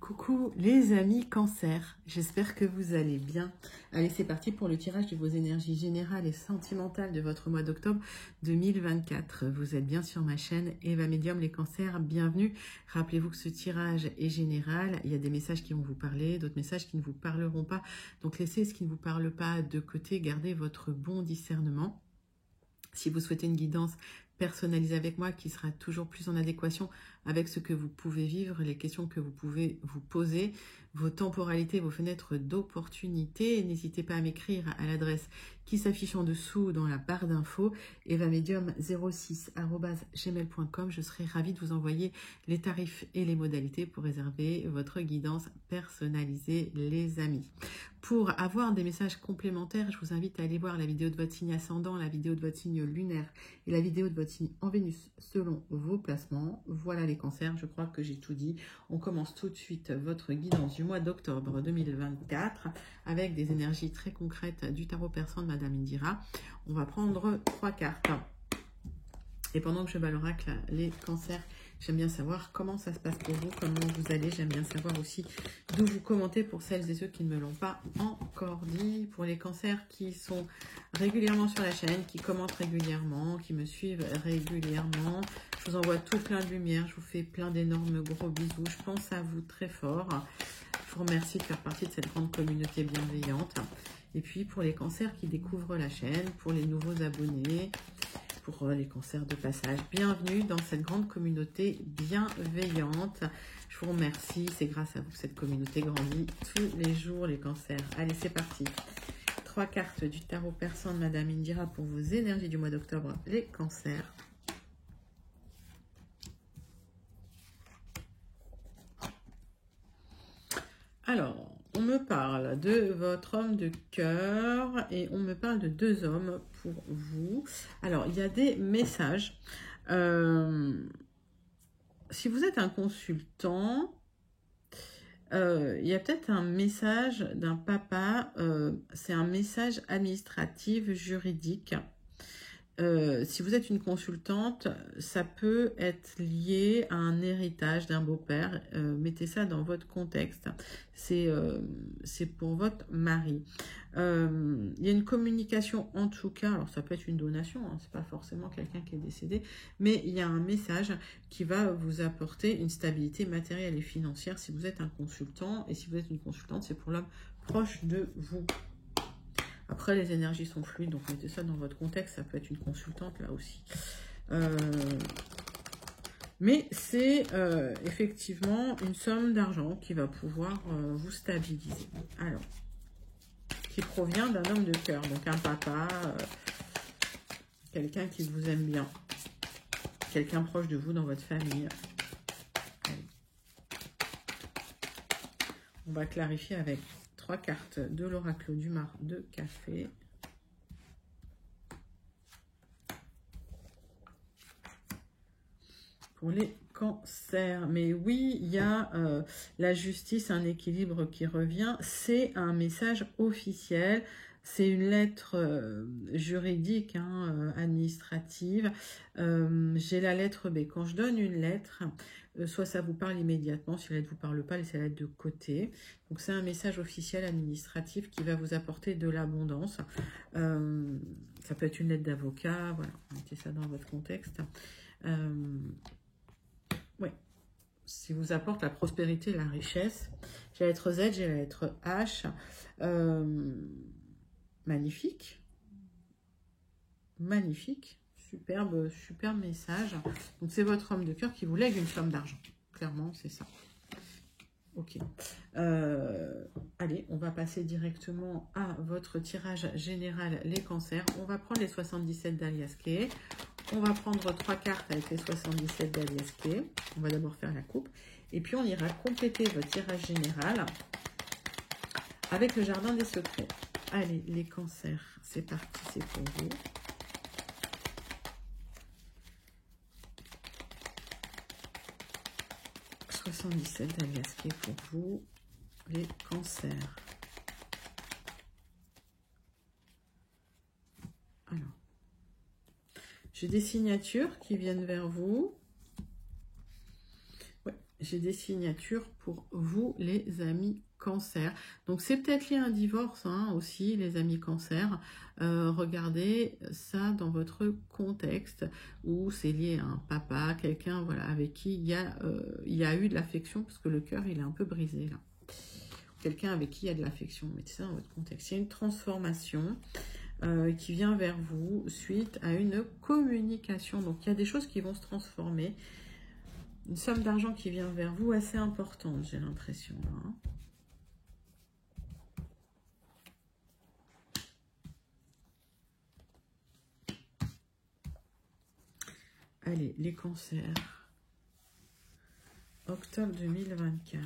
Coucou les amis cancer, j'espère que vous allez bien. Allez, c'est parti pour le tirage de vos énergies générales et sentimentales de votre mois d'octobre 2024. Vous êtes bien sur ma chaîne Eva Medium les cancers, bienvenue. Rappelez-vous que ce tirage est général, il y a des messages qui vont vous parler, d'autres messages qui ne vous parleront pas. Donc laissez ce qui ne vous parle pas de côté, gardez votre bon discernement. Si vous souhaitez une guidance personnalisée avec moi qui sera toujours plus en adéquation avec ce que vous pouvez vivre, les questions que vous pouvez vous poser, vos temporalités, vos fenêtres d'opportunité, n'hésitez pas à m'écrire à l'adresse qui s'affiche en dessous dans la barre d'infos, evamedium06@gmail.com. Je serai ravie de vous envoyer les tarifs et les modalités pour réserver votre guidance personnalisée, les amis. Pour avoir des messages complémentaires, je vous invite à aller voir la vidéo de votre signe ascendant, la vidéo de votre signe lunaire et la vidéo de votre signe en Vénus selon vos placements. Voilà les cancers, je crois que j'ai tout dit. On commence tout de suite votre guidance du mois d'octobre 2024 avec des énergies très concrètes du tarot persan de Madame Indira. On va prendre 3 cartes. Et pendant que je bats l'oracle, les cancers, j'aime bien savoir comment ça se passe pour vous, comment vous allez. J'aime bien savoir aussi d'où vous commentez pour celles et ceux qui ne me l'ont pas encore dit. Pour les cancers qui sont régulièrement sur la chaîne, qui commentent régulièrement, qui me suivent régulièrement, je vous envoie tout plein de lumière. Je vous fais plein d'énormes gros bisous. Je pense à vous très fort. Je vous remercie de faire partie de cette grande communauté bienveillante. Et puis pour les cancers qui découvrent la chaîne, pour les nouveaux abonnés, pour les cancers de passage, bienvenue dans cette grande communauté bienveillante. Je vous remercie, c'est grâce à vous que cette communauté grandit tous les jours, les cancers. Allez, c'est parti. 3 cartes du tarot persan de Madame Indira pour vos énergies du mois d'octobre, les cancers. Alors, on me parle de votre homme de cœur et on me parle de 2 hommes pour vous. Alors, il y a des messages. Si vous êtes un consultant, il y a peut-être un message d'un papa. C'est un message administratif, juridique. Si vous êtes une consultante, ça peut être lié à un héritage d'un beau-père. Mettez ça dans votre contexte. C'est pour votre mari. Il y a une communication en tout cas. Alors ça peut être une donation, hein, c'est pas forcément quelqu'un qui est décédé, mais il y a un message qui va vous apporter une stabilité matérielle et financière si vous êtes un consultant. Et si vous êtes une consultante, c'est pour l'homme proche de vous. Après, les énergies sont fluides, donc mettez ça dans votre contexte. Ça peut être une consultante, là aussi. Mais c'est effectivement une somme d'argent qui va pouvoir vous stabiliser. Alors, qui provient d'un homme de cœur, donc un papa, quelqu'un qui vous aime bien, quelqu'un proche de vous dans votre famille. Allez. On va clarifier avec 3 cartes de l'oracle du Mar de café. Pour les cancers. Mais oui, il y a la justice, un équilibre qui revient. C'est un message officiel. C'est une lettre juridique, hein, administrative. J'ai la lettre B. Quand je donne une lettre, soit ça vous parle immédiatement, si la lettre ne vous parle pas, laissez la lettre de côté. Donc c'est un message officiel administratif qui va vous apporter de l'abondance. Ça peut être une lettre d'avocat, voilà, mettez ça dans votre contexte. Oui, si vous apporte la prospérité, la richesse. J'ai la lettre Z, j'ai la lettre H. Magnifique. Magnifique. Superbe, superbe message. Donc, c'est votre homme de cœur qui vous lègue une somme d'argent. Clairement, c'est ça. Ok. Allez, on va passer directement à votre tirage général, les cancers. On va prendre les 77 d'Alias Kay. On va prendre 3 cartes avec les 77 d'Alias Kay. On va d'abord faire la coupe. Et puis, on ira compléter votre tirage général avec le jardin des secrets. Allez, les cancers, c'est parti, c'est pour vous. « 77 d'Alias Kay pour vous, les cancers. » Alors, j'ai des signatures qui viennent vers vous. Ouais, j'ai des signatures pour vous, les amis Cancer. Donc, c'est peut-être lié à un divorce hein, aussi, les amis Cancer. Regardez ça dans votre contexte où c'est lié à un papa, quelqu'un voilà, avec qui il y a eu de l'affection, parce que le cœur, il est un peu brisé là. Quelqu'un avec qui il y a de l'affection, mettez ça dans votre contexte. Il y a une transformation qui vient vers vous suite à une communication. Donc, il y a des choses qui vont se transformer. Une somme d'argent qui vient vers vous assez importante, j'ai l'impression. Hein. Allez, les cancers. Octobre 2024.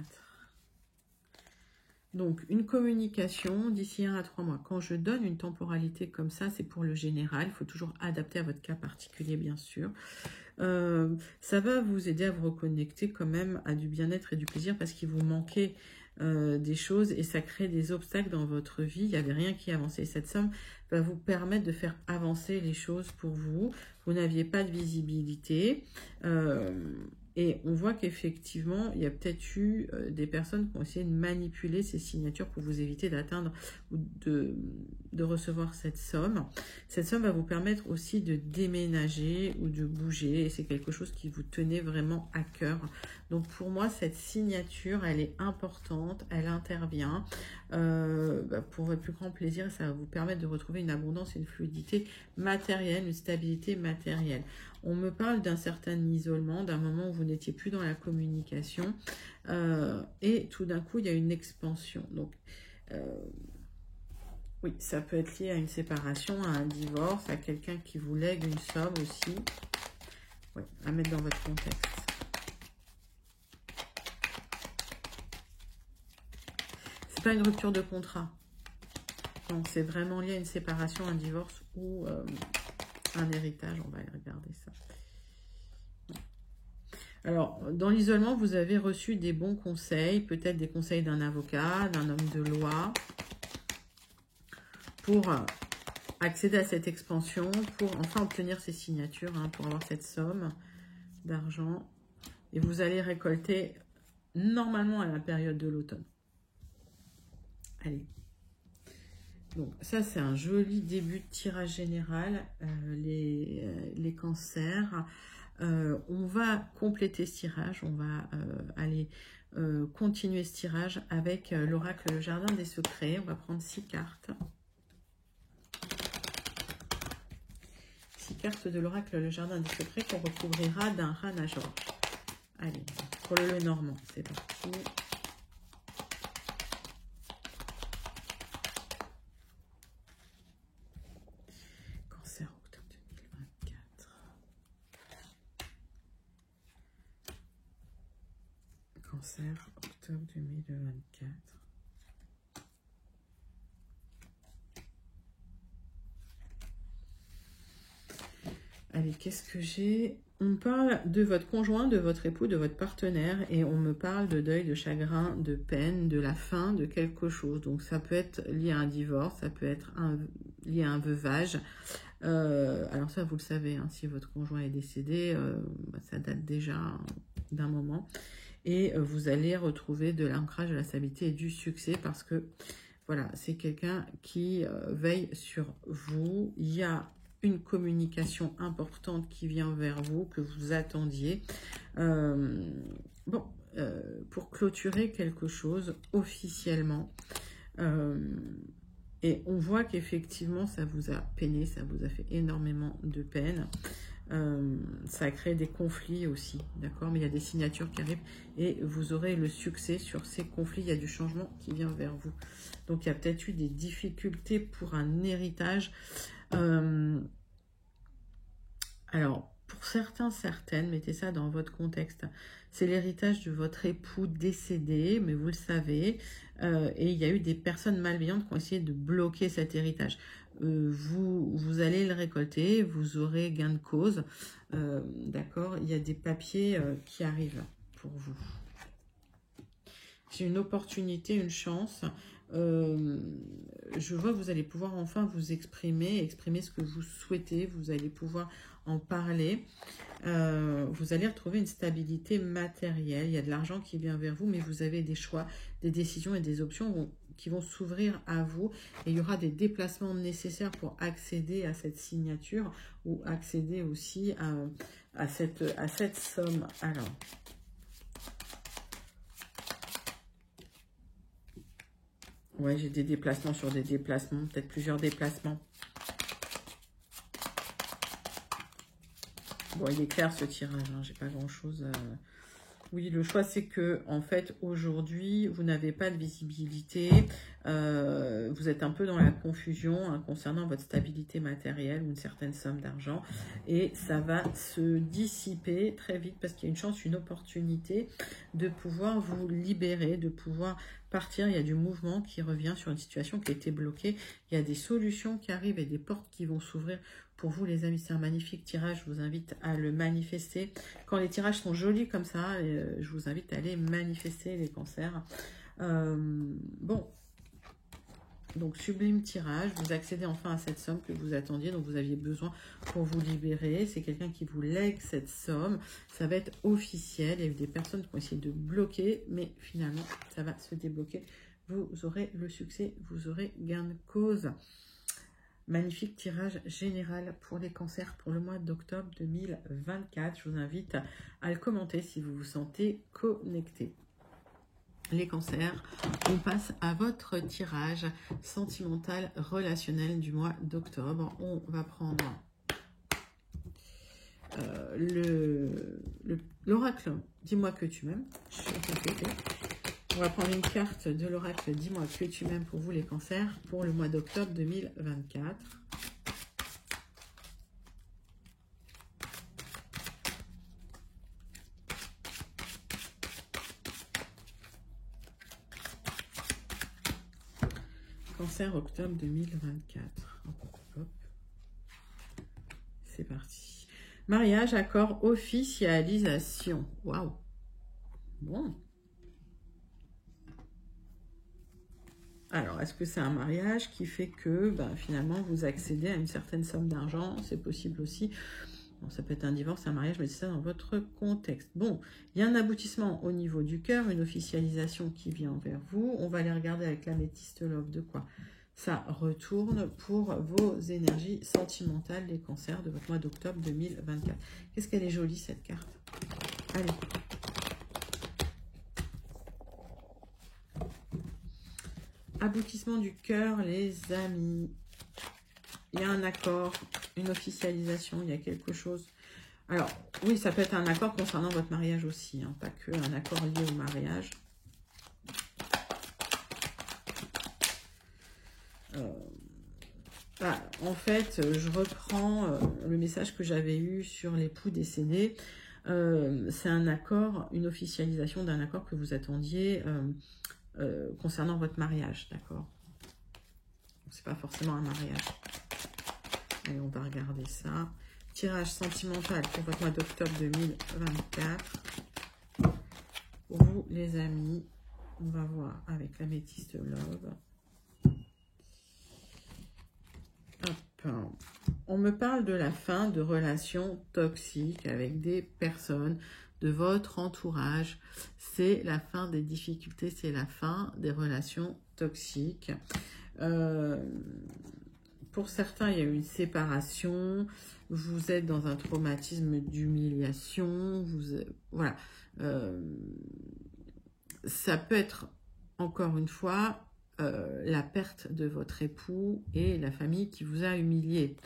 Donc, une communication d'ici 1 à 3 mois. Quand je donne une temporalité comme ça, c'est pour le général. Il faut toujours adapter à votre cas particulier, bien sûr. Ça va vous aider à vous reconnecter quand même à du bien-être et du plaisir parce qu'il vous manquait des choses et ça crée des obstacles dans votre vie. Il n'y avait rien qui avançait. Cette somme va vous permettre de faire avancer les choses pour vous. Vous n'aviez pas de visibilité. Et on voit qu'effectivement, il y a peut-être eu des personnes qui ont essayé de manipuler ces signatures pour vous éviter d'atteindre ou de recevoir cette somme. Cette somme va vous permettre aussi de déménager ou de bouger. Et c'est quelque chose qui vous tenait vraiment à cœur. Donc pour moi, cette signature, elle est importante, elle intervient pour votre plus grand plaisir. Ça va vous permettre de retrouver une abondance et une fluidité matérielle, une stabilité matérielle. On me parle d'un certain isolement, d'un moment où vous n'étiez plus dans la communication et tout d'un coup, il y a une expansion. Donc, oui, ça peut être lié à une séparation, à un divorce, à quelqu'un qui vous lègue une somme aussi. Oui, à mettre dans votre contexte. C'est pas une rupture de contrat. Non, c'est vraiment lié à une séparation, un divorce ou un héritage. On va aller regarder ça. Alors, dans l'isolement, vous avez reçu des bons conseils, peut-être des conseils d'un avocat, d'un homme de loi, pour accéder à cette expansion, pour enfin obtenir ces signatures, hein, pour avoir cette somme d'argent. Et vous allez récolter normalement à la période de l'automne. Allez. Donc ça, c'est un joli début de tirage général, les cancers. On va compléter ce tirage, on va aller continuer ce tirage avec l'oracle Le Jardin des Secrets. On va prendre 6 cartes. 6 cartes de l'oracle Le Jardin des Secrets qu'on recouvrira d'un Rana George. Allez, pour le Lenormand, c'est parti. Cancer, octobre 2024. Allez, qu'est-ce que j'ai? On me parle de votre conjoint, de votre époux, de votre partenaire et on me parle de deuil, de chagrin, de peine, de la fin de quelque chose. Donc ça peut être lié à un divorce, ça peut être lié à un veuvage. Alors ça, vous le savez, hein, si votre conjoint est décédé, ça date déjà d'un moment. Et vous allez retrouver de l'ancrage, de la stabilité et du succès parce que, voilà, c'est quelqu'un qui veille sur vous. Il y a une communication importante qui vient vers vous, que vous attendiez. Pour clôturer quelque chose officiellement. Et on voit qu'effectivement, ça vous a peiné, ça vous a fait énormément de peine. Ça a créé des conflits aussi, d'accord? Mais il y a des signatures qui arrivent et vous aurez le succès sur ces conflits. Il y a du changement qui vient vers vous. Donc, il y a peut-être eu des difficultés pour un héritage. Alors, pour certains, certaines, mettez ça dans votre contexte. C'est l'héritage de votre époux décédé, mais vous le savez. Et il y a eu des personnes malveillantes qui ont essayé de bloquer cet héritage. Vous allez le récolter, vous aurez gain de cause. D'accord? Il y a des papiers qui arrivent pour vous. J'ai une opportunité, une chance. je vois que vous allez pouvoir enfin vous exprimer ce que vous souhaitez. Vous allez pouvoir en parler. Vous allez retrouver une stabilité matérielle. Il y a de l'argent qui vient vers vous, mais vous avez des choix, des décisions et des options qui vont s'ouvrir à vous. Et il y aura des déplacements nécessaires pour accéder à cette signature ou accéder aussi à cette somme. Alors, ouais, j'ai des déplacements sur des déplacements, peut-être plusieurs déplacements. Bon, il est clair ce tirage, hein, j'ai pas grand-chose. Oui, le choix, c'est que, en fait, aujourd'hui, vous n'avez pas de visibilité. Vous êtes un peu dans la confusion hein, concernant votre stabilité matérielle ou une certaine somme d'argent. Et ça va se dissiper très vite parce qu'il y a une chance, une opportunité de pouvoir vous libérer, de pouvoir partir. Il y a du mouvement qui revient sur une situation qui a été bloquée. Il y a des solutions qui arrivent et des portes qui vont s'ouvrir. Pour vous, les amis, c'est un magnifique tirage. Je vous invite à le manifester. Quand les tirages sont jolis comme ça, je vous invite à aller manifester les cancers. Bon, donc sublime tirage. Vous accédez enfin à cette somme que vous attendiez, dont vous aviez besoin pour vous libérer. C'est quelqu'un qui vous lègue cette somme. Ça va être officiel. Il y a eu des personnes qui ont essayé de bloquer, mais finalement, ça va se débloquer. Vous aurez le succès, vous aurez gain de cause. Magnifique tirage général pour les cancers pour le mois d'octobre 2024. Je vous invite à le commenter si vous vous sentez connecté. Les cancers, on passe à votre tirage sentimental relationnel du mois d'octobre. On va prendre l'oracle « Dis-moi que tu m'aimes ». On va prendre une carte de l'oracle « Dis-moi que tu m'aimes » pour vous les cancers pour le mois d'octobre 2024. Cancer octobre 2024. Hop, hop. C'est parti. Mariage, accord, officialisation. Waouh. Bon. Alors, est-ce que c'est un mariage qui fait que finalement vous accédez à une certaine somme d'argent? C'est possible aussi. Bon, ça peut être un divorce, un mariage, mais c'est ça dans votre contexte. Bon, il y a un aboutissement au niveau du cœur, une officialisation qui vient vers vous. On va aller regarder avec l'améthyste love de quoi ça retourne pour vos énergies sentimentales, les cancers de votre mois d'octobre 2024. Qu'est-ce qu'elle est jolie cette carte. Allez. Aboutissement du cœur, les amis. Il y a un accord, une officialisation, il y a quelque chose. Alors, oui, ça peut être un accord concernant votre mariage aussi, hein, pas que un accord lié au mariage. En fait, je reprends le message que j'avais eu sur l'époux décédé. C'est un accord, une officialisation d'un accord que vous attendiez concernant votre mariage, d'accord? C'est pas forcément un mariage. Allez, on va regarder ça. Tirage sentimental pour votre mois d'octobre 2024. Pour vous, les amis, on va voir avec l'améthyste love. Hop. On me parle de la fin de relations toxiques avec des personnes de votre entourage. C'est la fin des difficultés, c'est la fin des relations toxiques. Pour certains, il y a eu une séparation. Vous êtes dans un traumatisme d'humiliation. Voilà. Ça peut être, encore une fois, la perte de votre époux et la famille qui vous a humilié.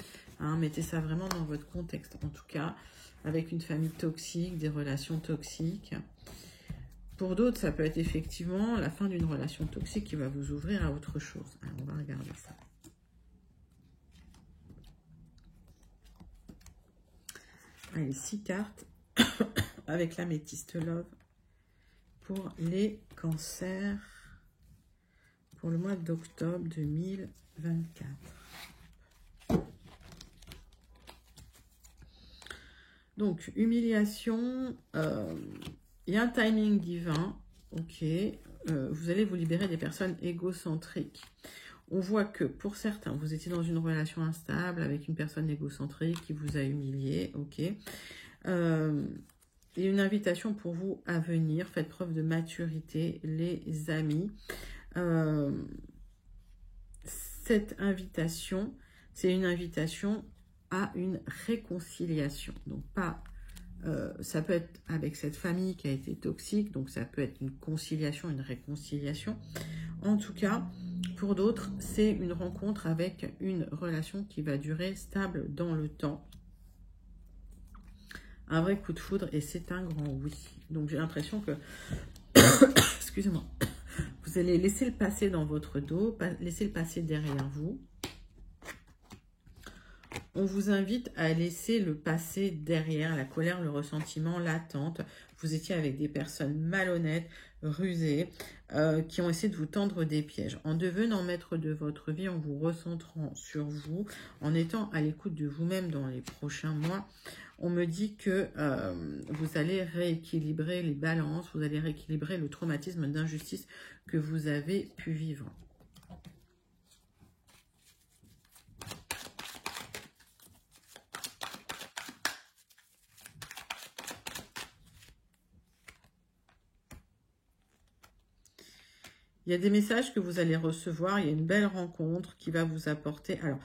Hein, mettez ça vraiment dans votre contexte. En tout cas, avec une famille toxique, des relations toxiques. Pour d'autres, ça peut être effectivement la fin d'une relation toxique qui va vous ouvrir à autre chose. Alors, on va regarder ça. Allez, 6 cartes avec l'améthyste love pour les cancers pour le mois d'octobre 2024. Donc, humiliation, il y a un timing divin, ok. vous allez vous libérer des personnes égocentriques. On voit que pour certains, vous étiez dans une relation instable avec une personne égocentrique qui vous a humilié, ok. Il y a une invitation pour vous à venir, faites preuve de maturité, les amis. Cette invitation, c'est une invitation à une réconciliation. Donc pas, ça peut être avec cette famille qui a été toxique, donc ça peut être une conciliation, une réconciliation. En tout cas, pour d'autres, c'est une rencontre avec une relation qui va durer stable dans le temps. Un vrai coup de foudre et c'est un grand oui. Donc j'ai l'impression que, excusez-moi, vous allez laisser le passé dans votre dos, laisser le passé derrière vous. On vous invite à laisser le passé derrière, la colère, le ressentiment, l'attente. Vous étiez avec des personnes malhonnêtes, rusées, qui ont essayé de vous tendre des pièges. En devenant maître de votre vie, en vous recentrant sur vous, en étant à l'écoute de vous-même dans les prochains mois, on me dit que vous allez rééquilibrer les balances, vous allez rééquilibrer le traumatisme d'injustice que vous avez pu vivre. Il y a des messages que vous allez recevoir, il y a une belle rencontre qui va vous apporter... Alors,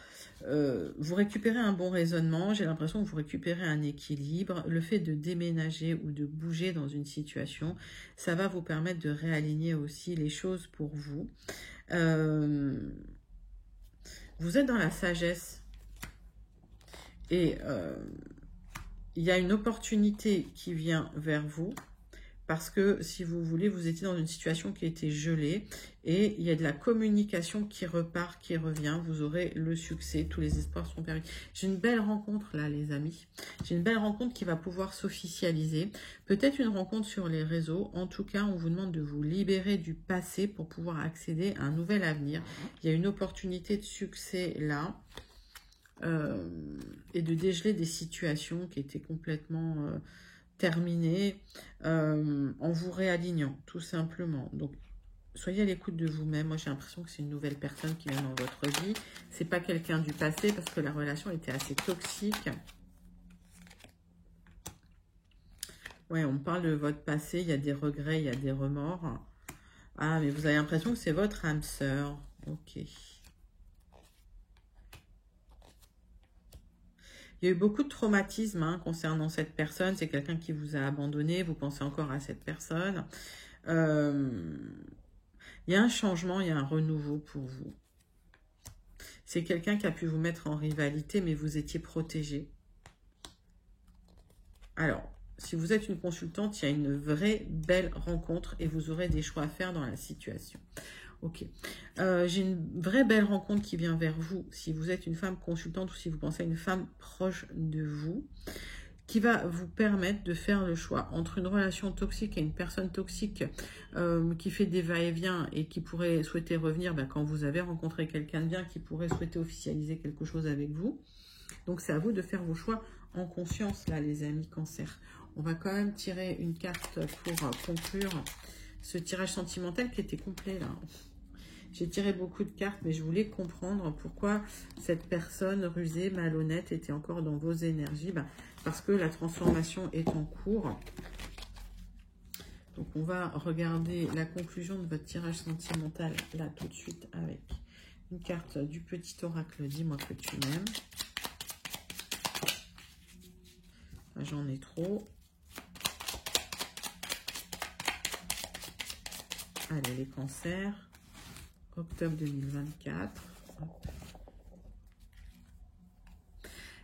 vous récupérez un bon raisonnement, j'ai l'impression que vous récupérez un équilibre. Le fait de déménager ou de bouger dans une situation, ça va vous permettre de réaligner aussi les choses pour vous. Vous êtes dans la sagesse et il y a une opportunité qui vient vers vous. Parce que, si vous voulez, vous étiez dans une situation qui était gelée et il y a de la communication qui repart, qui revient. Vous aurez le succès, tous les espoirs sont permis. J'ai une belle rencontre là, les amis. J'ai une belle rencontre qui va pouvoir s'officialiser. Peut-être une rencontre sur les réseaux. En tout cas, on vous demande de vous libérer du passé pour pouvoir accéder à un nouvel avenir. Il y a une opportunité de succès là. Et de dégeler des situations qui étaient complètement... terminé en vous réalignant, tout simplement. Donc, soyez à l'écoute de vous-même. Moi, j'ai l'impression que c'est une nouvelle personne qui vient dans votre vie. C'est pas quelqu'un du passé parce que la relation était assez toxique. Ouais, on parle de votre passé. Il y a des regrets, il y a des remords. Ah, mais vous avez l'impression que c'est votre âme sœur. Ok. Il y a eu beaucoup de traumatisme concernant cette personne. C'est quelqu'un qui vous a abandonné. Vous pensez encore à cette personne. Il y a un changement, il y a un renouveau pour vous. C'est quelqu'un qui a pu vous mettre en rivalité, mais vous étiez protégé. Alors, si vous êtes une consultante, il y a une vraie belle rencontre et vous aurez des choix à faire dans la situation. Ok. J'ai une vraie belle rencontre qui vient vers vous, si vous êtes une femme consultante ou si vous pensez à une femme proche de vous, qui va vous permettre de faire le choix entre une relation toxique et une personne toxique qui fait des va-et-vient et qui pourrait souhaiter revenir quand vous avez rencontré quelqu'un de bien, qui pourrait souhaiter officialiser quelque chose avec vous. Donc, c'est à vous de faire vos choix en conscience, là, les amis Cancer. On va quand même tirer une carte pour conclure ce tirage sentimental qui était complet, là. J'ai tiré beaucoup de cartes, mais je voulais comprendre pourquoi cette personne rusée, malhonnête, était encore dans vos énergies. Parce que la transformation est en cours. Donc, on va regarder la conclusion de votre tirage sentimental, là, tout de suite, avec une carte du petit oracle. Dis-moi que tu m'aimes. J'en ai trop. Allez, les cancers. Octobre 2024.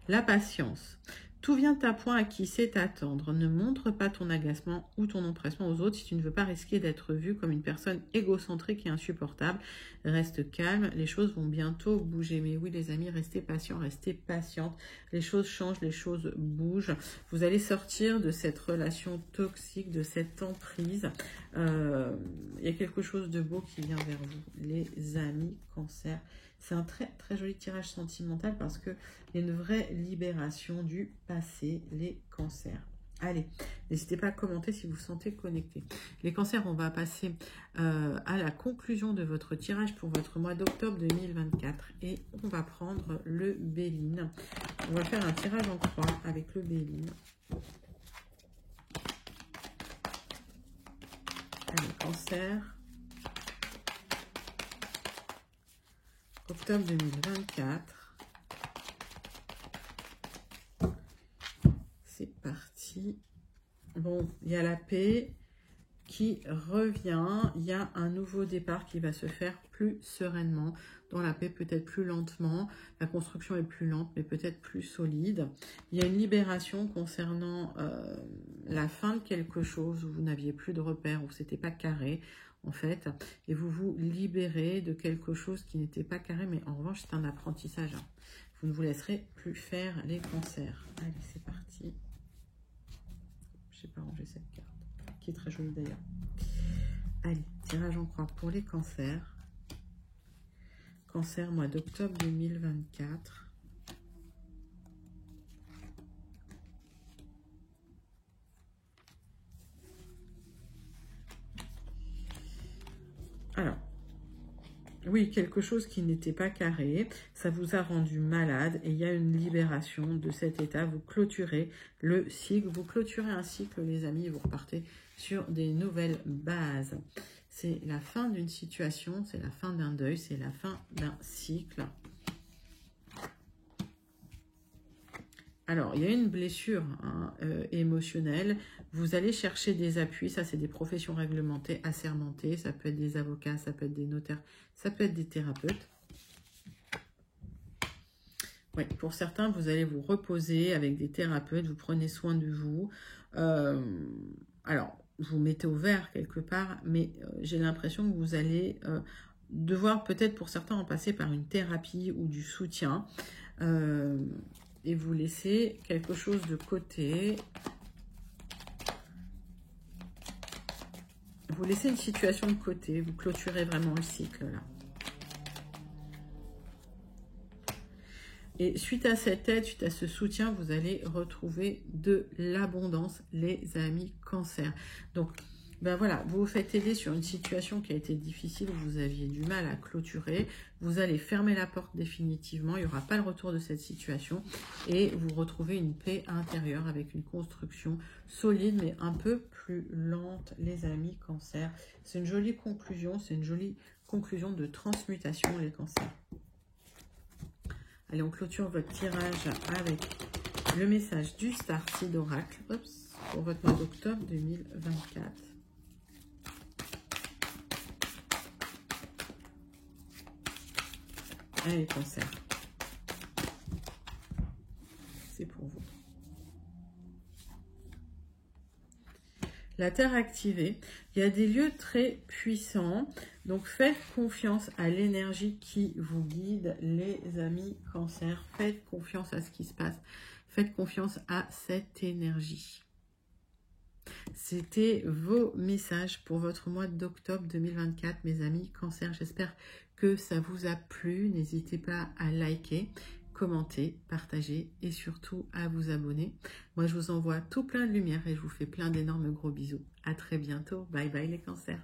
La patience. Tout vient à point à qui sait t'attendre. Ne montre pas ton agacement ou ton empressement aux autres si tu ne veux pas risquer d'être vu comme une personne égocentrique et insupportable. Reste calme, les choses vont bientôt bouger. Mais oui, les amis, restez patients, restez patientes. Les choses changent, les choses bougent. Vous allez sortir de cette relation toxique, de cette emprise. Il y a quelque chose de beau qui vient vers vous, les amis Cancer. C'est un très très joli tirage sentimental parce qu'il y a une vraie libération du passé, les cancers. Allez, n'hésitez pas à commenter si vous vous sentez connecté. Les cancers, on va passer à la conclusion de votre tirage pour votre mois d'octobre 2024. Et on va prendre le Béline. On va faire un tirage en croix avec le Béline. Allez, cancer. Octobre 2024. C'est parti. Bon, il y a la paix qui revient. Il y a un nouveau départ qui va se faire plus sereinement. Dans la paix, peut-être plus lentement. La construction est plus lente, mais peut-être plus solide. Il y a une libération concernant la fin de quelque chose où vous n'aviez plus de repères, où c'était pas carré, en fait. Et vous vous libérez de quelque chose qui n'était pas carré, mais en revanche, c'est un apprentissage. Vous ne vous laisserez plus faire les cancers. Allez, c'est parti. Je n'ai pas rangé cette carte, qui est très jolie d'ailleurs. Allez, tirage en croix pour les cancers. Cancer, mois d'octobre 2024. Alors, oui, quelque chose qui n'était pas carré, ça vous a rendu malade et il y a une libération de cet état. Vous clôturez le cycle, vous clôturez un cycle, les amis, vous repartez sur des nouvelles bases. C'est la fin d'une situation, c'est la fin d'un deuil, c'est la fin d'un cycle. Alors, il y a une blessure émotionnelle. Vous allez chercher des appuis. Ça, c'est des professions réglementées, assermentées. Ça peut être des avocats, ça peut être des notaires, ça peut être des thérapeutes. Oui, pour certains, vous allez vous reposer avec des thérapeutes. Vous prenez soin de vous. Alors, vous mettez au vert quelque part, mais j'ai l'impression que vous allez devoir peut-être pour certains en passer par une thérapie ou du soutien. Et vous laissez quelque chose de côté. Vous laissez une situation de côté. Vous clôturez vraiment le cycle là. Et suite à cette aide, suite à ce soutien, vous allez retrouver de l'abondance, les amis cancer. Donc, ben voilà, vous vous faites aider sur une situation qui a été difficile, où vous aviez du mal à clôturer. Vous allez fermer la porte définitivement, il n'y aura pas le retour de cette situation. Et vous retrouvez une paix intérieure avec une construction solide, mais un peu plus lente, les amis cancer. C'est une jolie conclusion, c'est une jolie conclusion de transmutation, les cancers. Allez, on clôture votre tirage avec le message du Star Seed Oracle pour votre mois d'octobre 2024. Allez, cancer. C'est pour vous. La Terre activée. Il y a des lieux très puissants. Donc, faites confiance à l'énergie qui vous guide, les amis cancer. Faites confiance à ce qui se passe. Faites confiance à cette énergie. C'était vos messages pour votre mois d'octobre 2024, mes amis cancer. J'espère que ça vous a plu. N'hésitez pas à liker, commenter, partager et surtout à vous abonner. Moi, je vous envoie tout plein de lumière et je vous fais plein d'énormes gros bisous. À très bientôt. Bye bye les cancers.